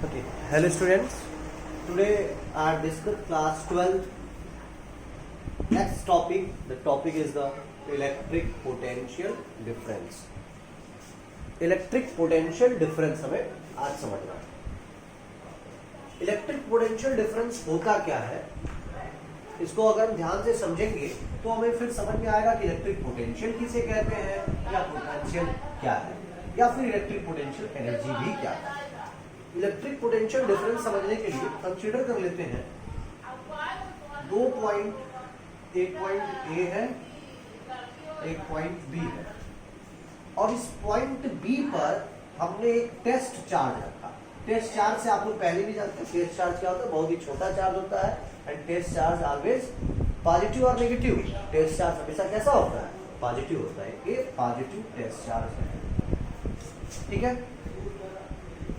Okay. Hello students. Today I discuss class 12. Next topic. The topic is the electric potential difference. Electric potential difference हमें आज समझना है. Electric potential difference होता क्या है, इसको अगर हम ध्यान से समझेंगे तो हमें फिर समझ में आएगा कि इलेक्ट्रिक पोटेंशियल किसे कहते हैं, या पोटेंशियल क्या है, या फिर इलेक्ट्रिक पोटेंशियल एनर्जी भी क्या है. इलेक्ट्रिक पोटेंशियल डिफरेंस समझने के लिए कंसीडर कर लेते हैं दो पॉइंट, एक पॉइंट ए है, एक पॉइंट बी है, और इस पॉइंट बी पर हमने एक टेस्ट चार्ज रखा. टेस्ट चार्ज से आप लोग पहले भी जानते हैं टेस्ट चार्ज क्या होता है, बहुत ही छोटा चार्ज होता है. And test charge always positive और नेगेटिव. टेस्ट चार्ज हमेशा कैसा होता है, पॉजिटिव होता है. ये पॉजिटिव टेस्ट चार्ज है, ठीक है.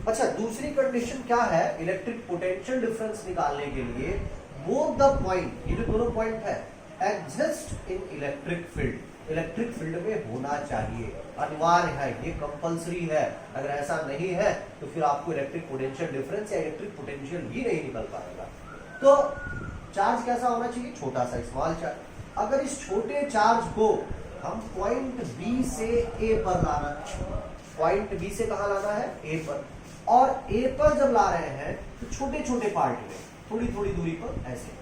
अच्छा, दूसरी कंडीशन क्या है इलेक्ट्रिक पोटेंशियल डिफरेंस निकालने के लिए, बोथ द पॉइंट, ये जो दोनों पॉइंट है, exist in electric field. Electric field में होना चाहिए, अनिवार्य है, ये कंपलसरी है. अगर ऐसा नहीं है तो फिर आपको इलेक्ट्रिक पोटेंशियल डिफरेंस या इलेक्ट्रिक पोटेंशियल ही नहीं निकल पाएगा. तो चार्ज कैसा होना चाहिए, छोटा सा, स्मॉल चार्ज. अगर इस छोटे चार्ज को हम पॉइंट बी से ए पर लाना, पॉइंट बी से कहा लाना है, ए पर, और ए पर जब ला रहे हैं तो छोटे छोटे पार्ट में, थोड़ी थोड़ी दूरी पर, ऐसे,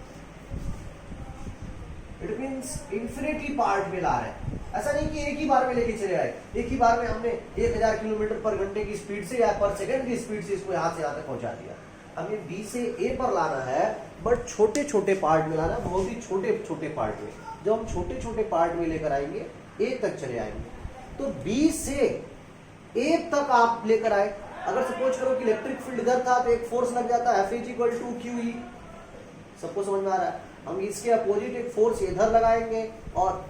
इट मींस इंफिनिटी पार्ट में ला रहे हैं. ऐसा नहीं कि एक ही बार में लेके चले आए, एक ही बार में हमने 1000 किलोमीटर पर घंटे की स्पीड से या पर सेकंड की स्पीड से इसको यहां से यहां तक पहुंचा दिया. हमें बी से ए पर लाना है, बट छोटे छोटे पार्ट में लाना, बहुत ही छोटे छोटे पार्ट में. जब हम छोटे छोटे पार्ट में लेकर आएंगे, ए तक चले आएंगे, तो बी से ए तक आप लेकर आए. अगर सपोज करो कि इलेक्ट्रिक फील्ड इधर था तो एक फोर्स लग जाता है, F=2QE. सबको समझ में आ रहा है. हम इसके अपोजिट एक फोर्स इधर लगाएंगे और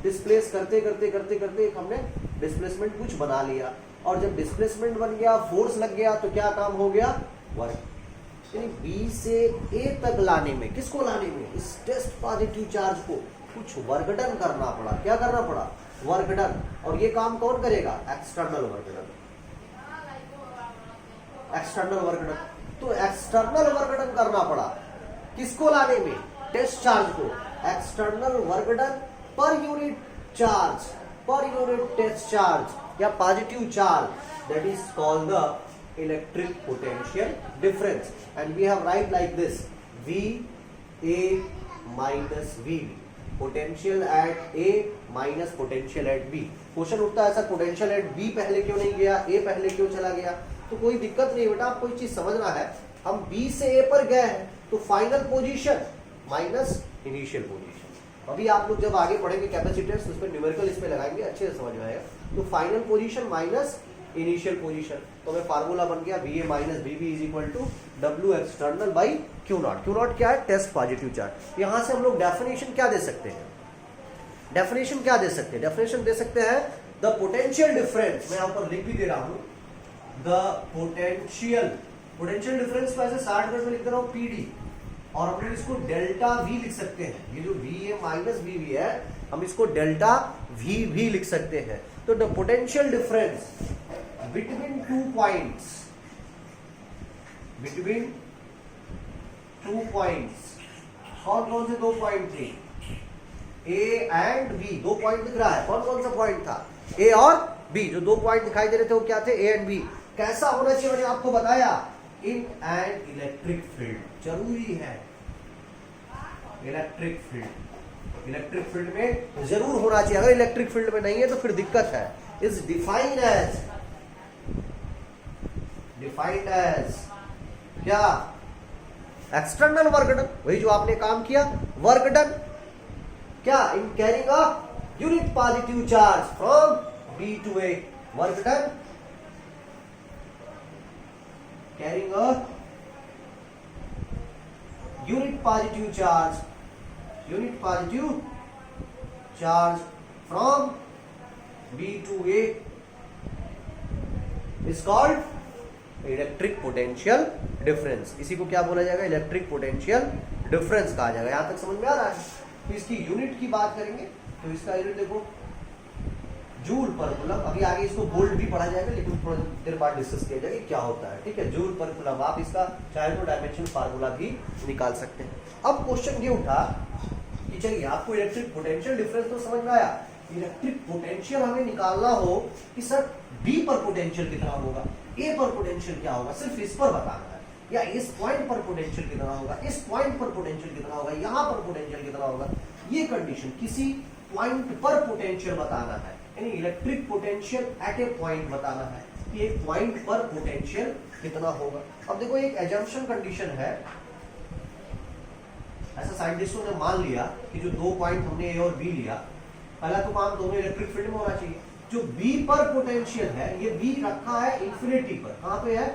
डिस्प्लेस करते करते करते करते एक हमने डिस्प्लेसमेंट कुछ बना लिया, और जब डिस्प्लेसमेंट बन गया, फोर्स लग गया, तो क्या काम हो गया, वर्क. यानी बी से ए तक लाने में, किसको लाने में, इस टेस्ट पॉजिटिव चार्ज को कुछ वर्क डन करना पड़ा. क्या करना पड़ा, वर्क डन. और ये काम कौन करेगा, external work done. External work done. तो एक्सटर्नल वर्क डन करना पड़ा, किसको लाने में, टेस्ट चार्ज को. एक्सटर्नल वर्क डन पर unit charge, per unit test charge या positive charge, that is called the electric potential difference. And we have write like this, V A minus VB, potential at A minus potential at B. Question उठता है ऐसा, potential at B पहले क्यों नहीं गया, A पहले क्यों चला गया. तो कोई दिक्कत नहीं बेटा, आपको कोई चीज समझना है. हम B से A पर गए हैं तो final position minus initial position. अभी आप लोग जब आगे पढ़ेंगे कैपेसिटेंस, उस पर न्यूमेरिकल इस पे लगाएंगे, अच्छे से समझ में आएगा. तो final position minus initial position. तो हमें फार्मूला बन गया VA minus VB is equal to W external by Q naught. Q naught क्या है, टेस्ट पॉजिटिव चार्ज. यहां से हम लोग डेफिनेशन क्या दे सकते हैं, डेफिनेशन क्या दे सकते हैं, डेफिनेशन दे सकते हैं द पोटेंशियल डिफरेंस. मैं यहां पर लिख भी दे रहा हूं, द पोटेंशियल, पोटेंशियल डिफरेंस को ऐसे 60 में लिख दे रहा हूं PD, और हम लोग इसको डेल्टा V लिख सकते हैं. ये जो VA माइनस VB है, हम इसको डेल्टा V भी लिख सकते हैं. तो the potential difference between two points, between two points, कौन कौन से दो पॉइंट थे, A एंड B. दो पॉइंट दिख रहा है, कौन कौन सा पॉइंट था, A और B. जो दो पॉइंट दिखाई दे रहे थे वो क्या थे, A एंड B. कैसा होना चाहिए मैंने आपको बताया, इन एन इलेक्ट्रिक फील्ड. जरूरी है इलेक्ट्रिक फील्ड, इलेक्ट्रिक फील्ड में जरूर होना चाहिए. अगर इलेक्ट्रिक फील्ड में नहीं है तो फिर दिक्कत है. Is defined as, defined as क्या, एक्सटर्नल वर्क डन. वही जो आपने काम किया, वर्क डन, क्या, in carrying a unit positive charge from B to A. Work done carrying a unit positive charge, unit positive charge from B to A is called electric potential difference. इसी को क्या बोला जाएगा, electric potential difference कहा जाएगा. यहां तक समझ में आ रहा है. तो इसकी यूनिट की बात करेंगे तो इसका यूनिट देखो, जूल पर कूलम। अभी आगे इसको बोल्ड भी पढ़ा जाएगा, लेकिन थोड़ा देर बाद डिस्कस किया जाएगा क्या होता है, ठीक है। जूल पर कूलम, आप इसका चाहे तो डायमेंशन फार्मूला भी निकाल सकते हैं। अब क्वेश्चन ये उठा कि चलिए आपको इलेक्ट्रिक पोटेंशियल डिफरेंस तो समझ में आया, इलेक्ट्रिक पोटेंशियल हमें निकालना हो कि सर बी पर पोटेंशियल कितना होगा, ए पर पोटेंशियल क्या होगा, सिर्फ इस पर बताना है, या इस पॉइंट पर पोटेंशियल कितना होगा, इस पॉइंट पर पोटेंशियल कितना होगा, यहाँ पर पोटेंशियल कितना होगा, ये कंडीशन किसी पॉइंट पर पोटेंशियल बताना है, यानी electric potential at a point बताना है कि एक पॉइंट पर पोटेंशियल कितना होगा। अब देखो एक एजम्पशन कंडीशन है, ऐसा साइंटिस्टों ने मान लिया कि जो दो पॉइंट हमने ए और बी लिया, पहला तो काम दोनों इलेक्ट्रिक फील्ड में होना चाहिए। जो बी पर पोटेंशियल है, ये बी रखा है इंफिनिटी पर, कहां पे है,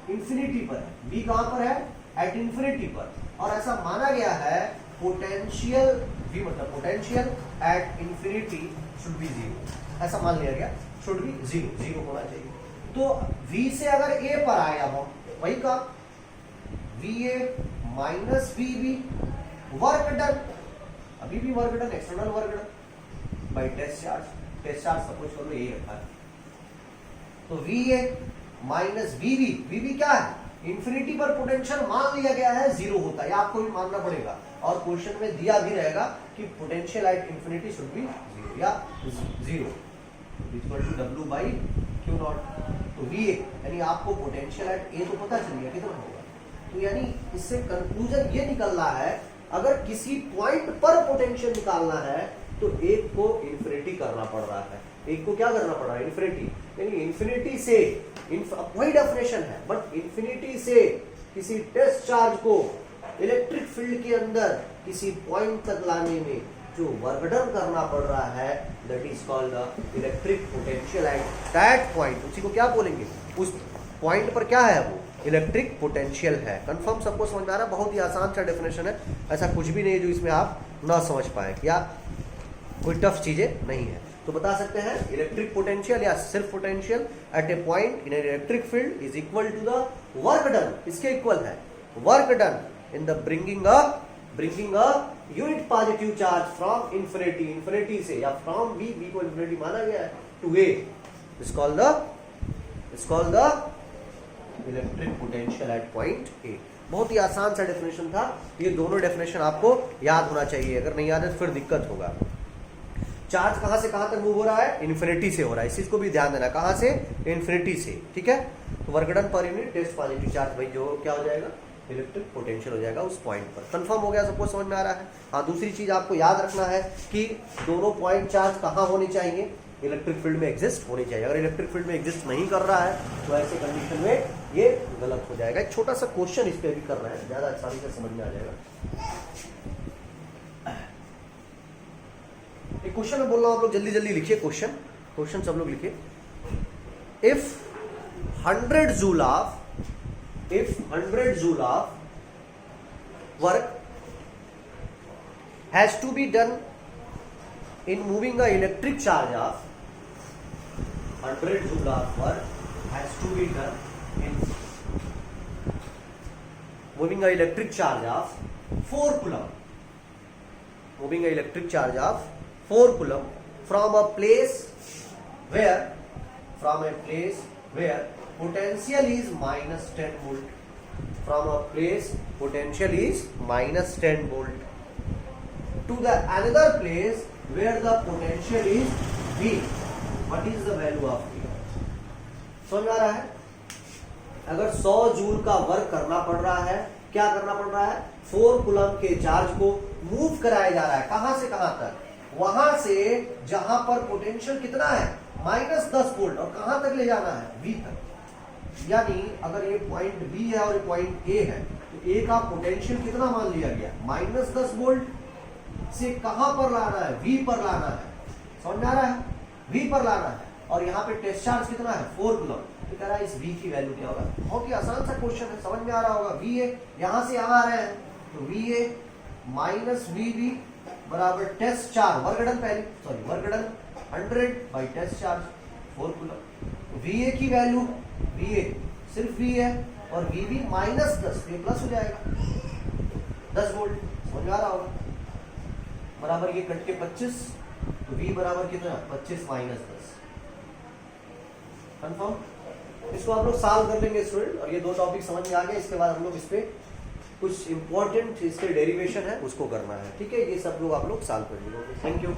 इंफिनिटी पर है, बी कहां पर है, एट इंफिनिटी पर, और ऐसा माना गया है पोटेंशियल बी मतलब potential at infinity should be zero, ऐसा मान लिया गया, शुड बी जीरो, जीरो होना चाहिए। तो V से अगर A पर आए, अब हम वही का VA minus VB work done, अभी भी work done, external work done by test charge suppose करो यही रखा है, तो VA माइनस VB क्या है, इंफिनिटी पर पोटेंशियल मान लिया गया है जीरो होता है, आपको भी मानना पड़ेगा, और क्वेश्चन में दिया भी रहेगा कि potential at infinity should be zero या zero equal to W by Q naught. तो VA यानी आपको पोटेंशियल एट ए तो पता चल गया कितना होगा, तो यानी इससे कंक्लूजन ये निकल रहा है अगर किसी पॉइंट पर पोटेंशियल निकालना है तो एक को इन्फिनिटी करना पड़ रहा है, एक को क्या करना पड़ रहा है, इन्फिनिटी, यानी इन्फिनिटी से वही डेफिनेशन है, बट इन्फिनिटी से किसी टेस्ट चार्ज को इलेक्ट्रिक फील्ड के अंदर किसी पॉइंट तक लाने में जो वर्क डन करना पड़ रहा है, that is called the electric potential at that point. उसी को क्या बोलेंगे, उस पॉइंट पर क्या है वो इलेक्ट्रिक पोटेंशियल है। कंफर्म सबको समझ में आ रहा है, बहुत ही आसान सा डेफिनेशन है, ऐसा कुछ भी नहीं है जो इसमें आप ना समझ पाए, या कोई टफ चीजें नहीं है। तो बता सकते हैं इलेक्ट्रिक पोटेंशियल या सिर्फ potential at a point in an electric field is equal to the work done, इसके इक्वल है work done in the bringing a unit positive charge from infinity से, या फ्रॉम बी को इंफिनिटी माना गया है, to A, is called the electric potential at point A. बहुत ही आसान सा डेफिनेशन था, ये दोनों डेफिनेशन आपको याद होना चाहिए, अगर नहीं याद है तो फिर दिक्कत होगा। चार्ज कहां से कहां तक मूव हो रहा है, इन्फिनिटी से हो रहा है, इस चीज को भी ध्यान देना, कहां से, इन्फिनिटी से, ठीक है। तो वर्क डन पर यूनिट टेस्ट पॉजिटिव चार्ज भाई जो क्या हो जाएगा, इलेक्ट्रिक पोटेंशियल हो जाएगा उस पॉइंट पर। कंफर्म हो गया, सबको समझ में आ रहा है। हाँ, दूसरी चीज आपको याद रखना है कि दोनों पॉइंट चार्ज कहाँ होने चाहिए, इलेक्ट्रिक फील्ड में एग्जिस्ट होनी चाहिए। अगर इलेक्ट्रिक फील्ड में एग्जिस्ट नहीं कर रहा है तो ऐसे कंडीशन में ये गलत हो जाएगा। एक छोटा सा क्वेश्चन इस पे भी कर रहे हैं, ज्यादा आसानी से समझ में आ जाएगा। एक क्वेश्चन में बोल रहा हूं, आप लोग जल्दी जल्दी लिखिए क्वेश्चन सब लोग लिखिए। If 100 joule of work has to be done in moving a electric charge of 100 joule of work has to be done in moving a electric charge of 4 coulomb, moving a electric charge of 4 coulomb from a place where potential is minus 10 volt, from a place potential is minus 10 volt to the another place where the potential is V. What is the value of V? समझ आ रहा है? अगर 100 joule का work करना पड़ रहा है, क्या करना पड़ रहा है, 4 कूलम के चार्ज को मूव कराया जा रहा है, कहां से कहां तक, वहां से जहां पर पोटेंशियल कितना है, माइनस 10 वोल्ट, और कहां तक ले जाना है, V तक। यानी अगर ये पॉइंट B है और ये पॉइंट A है, तो A का पोटेंशियल कितना मान लिया गया, माइनस 10 वोल्ट से कहां पर लाना है, V पर लाना है। समझ में आ रहा है, V पर लाना है, और यहाँ पे टेस्ट चार्ज कितना है, 4 कूलम। तो कह रहा है इस V की वैल्यू क्या होगा। बहुत ही आसान सा क्वेश्चन है, समझ में आ रहा होगा। VA यहां से यहां आ रहे हैं, तो VA माइनस VB बराबर test charge, work done 100 by test charge 4 coulomb. VA की वैल्यू, VA सिर्फ V है, और VB माइनस 10, ये प्लस हो जाएगा 10 वोल्ट। समझ में आ रहा होगा। बराबर ये कट के 25, तो V बराबर कितना, 25 माइनस 10, कंफर्म। इसको आप लोग सॉल्व कर लेंगे स्टूडेंट, और ये 2 टॉपिक समझ में आ गए। इसके बाद हम लोग इस पे कुछ इंपॉर्टेंट इसके डेरिवेशन है उसको करना है, ठीक है। ये सब लोग आप लोग सॉल्व कर लीजिए। Thank you.